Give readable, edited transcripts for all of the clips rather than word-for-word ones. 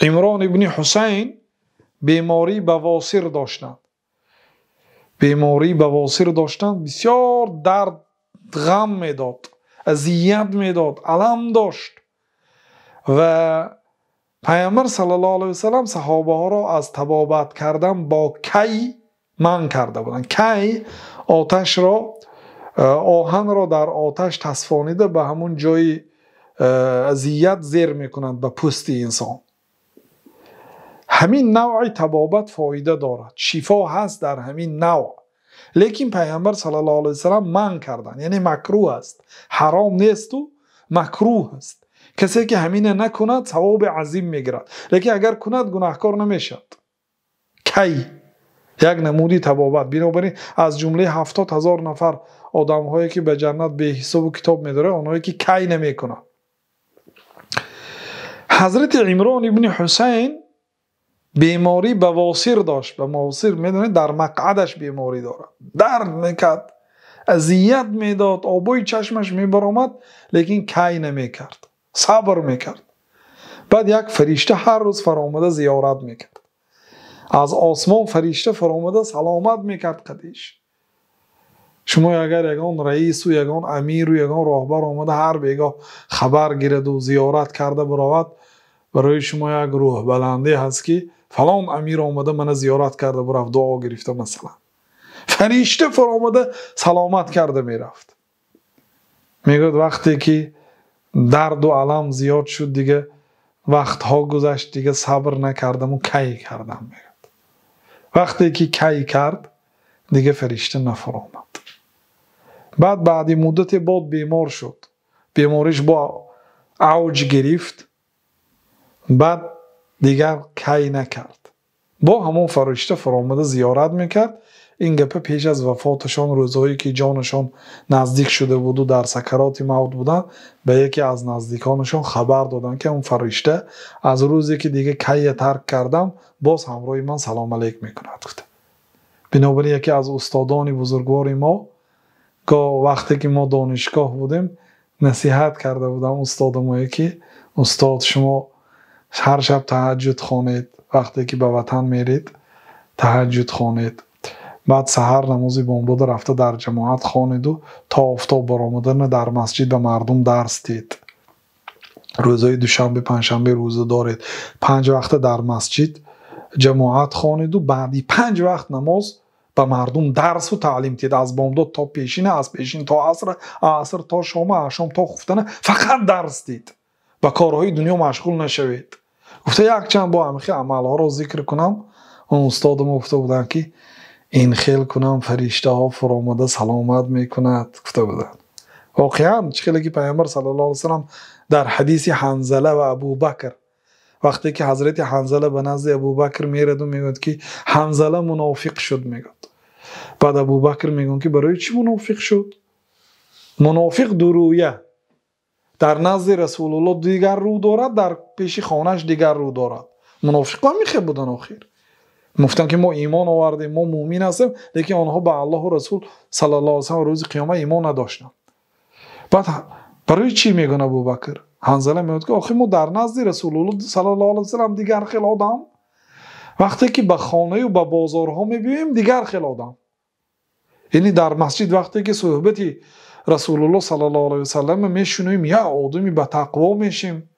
عمران ابن حسین بیماری بواسیر داشتند. بیماری بواسیر داشتند، بسیار درد غم میداد، اذیت میداد، الم داشت و پیامبر صلی الله علیه و سلم صحابه ها را از طبابت کردن با کی منع کرده بودند. کی آتش را، آهن را در آتش تصفانیده به همون جای اذیت زیر میکنند به پوست انسان. همین نوع طبابت فایده دارد، شفا هست در همین نوع، لیکن پیامبر صلی الله علیه و سلم منع کردن، یعنی مکروه است، حرام نیست و مکروه است. کسی که همین نکند ثواب عظیم میگیرد، لیکن اگر کند گناهکار نمیشد. کی یک نمودی طبابت. بنابراین از جمله 70,000 نفر آدم هایی که به جنت به حساب و کتاب میداره اونایی که کی نمیکنند. حضرت عمران ابن حسین بیماری بواسیر داشت. بواسیر میدونید در مقعدش بیماری دارد، درد میکرد، اذیت میداد، آبوی چشمش میبرآمد، لیکن کی نمیکرد، صبر میکرد. بعد یک فرشته هر روز فرامده زیارت میکرد، از آسمان فرشته فرامده سلامت میکرد قدیش. شما اگر یگان رئیس و یگان امیر و یگان راهبر آمده هر بیگاه خبر گیرد و زیارت کرده برود، برای شما یک روح بلنده هست که فلان امیر آمده من زیارت کرده برفت دعا گرفته، مثلا فرشته فرامده سلامت کرده میرفت. میگوید وقتی که درد و علم زیاد شد دیگه وقتها گذشت دیگه صبر نکردم و کی کردم. میگوید وقتی که کی کرد دیگه فرشته نفرامد. بعد مدت بعد بیمار شد، بیماریش با اوج گرفت، بعد دیگر کی نکرد، با همون فرشته فرامده زیارت میکرد. این گپه پیش از وفاتشان، روزهایی که جانشان نزدیک شده بود و در سکرات موت بودن، به یکی از نزدیکانشان خبر دادن که اون فرشته از روزی که دیگه کی ترک کردم باز همراه من سلام علیک میکند. بنابراین یکی از استادان بزرگوار ما وقتی که ما دانشگاه بودیم نصیحت کرده بودم استاد ما که استاد شما هر شب تهجد خوانید، وقتی که به وطن میرید تهجد خوانید، بعد سحر نماز بامداد رفته در جماعت خوانید و تا آفتاب برآمدن در مسجد به مردم درس دید. روزهای دوشنبه پنجشنبه روزه دارید، 5 وقت در مسجد جماعت خوانید و بعدی 5 وقت نماز به مردم درس و تعلیم دید. از بامداد تا پیشینه، از پیشین تا عصر، عصر تا شام، عشام تا خفتنه فقط درس دید. با کارهای دنیا مشغول نشوید. گفته یک چند با همیخی عملها را ذکر کنم. اون استاد ما گفته بودن که این خیل کنم فرشته ها فرامده سلامت میکند. گفته بودن واقعا چه خیلی که پیامبر صلی الله علیه و سلم در حدیث حنظله و ابوبکر، وقتی که حضرت حنظله به نزد ابوبکر میرد و میگوید که حنظله منافق شد، میگوید بعد ابوبکر میگن که برای چی منافق شد؟ منافق درویه، در نزد رسول الله دیگر رو دارد، در پیش خانهش دیگر رو دارد. منافقان میخه بودن آخر گفتن که ما ایمان آوردیم، ما مومن هستیم، لیکن آنها به الله و رسول صلی الله علیه و سلم روز قیامت ایمان نداشتن. بعد برای چی میگن ابوبکر؟ حنظله میگه که آخه ما در نزد رسول الله صلی الله علیه و سلم دیگر خیل آدم، وقتی که به خانه و به بازارها میبینیم دیگر خیل آدم. یعنی در مسجد وقتی که صحبتی رسول الله صلی الله علیه و سلم میشنویم یا آدمی به تقوا میشیم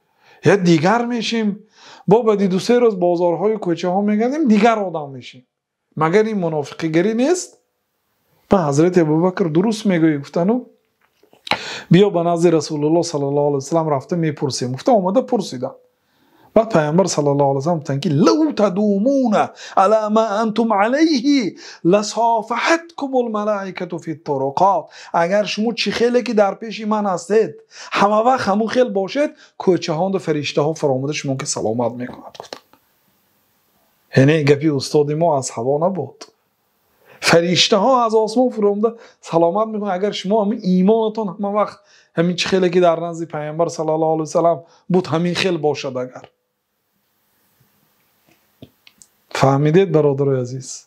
یا دیگر میشیم، با بعد 2-3 روز بازارهای کوچه ها میگردیم دیگر آدم میشیم. مگر این منافقی گری نیست؟ به حضرت ابوبکر درست میگوی. گفتن بیا به نزد رسول الله صلی الله علیه و سلم رفته میپرسیم. گفته آمده پرسیدن. بعد پیامبر صلی الله علیه و سلم گفتن که لو تدومون علی ما انتم علیه لصافحتکم الملائکه فی الطرقات. اگر شما چی خیلی که در پیش من هستید همه وقت همون خیل باشید، کوچه ها و فرشته ها فراموده شما که سلامت میکند. گفتن یعنی گپی استاد ما از هوا نبود، فرشته ها از آسمان فراموده سلامت میکنند. اگر شما همین ایمانتون همه وقت همین چی خیلی که در نزد پیامبر صلی الله علیه و سلم بود همین خیل باشد. اگر فهمیدید برادر عزیز؟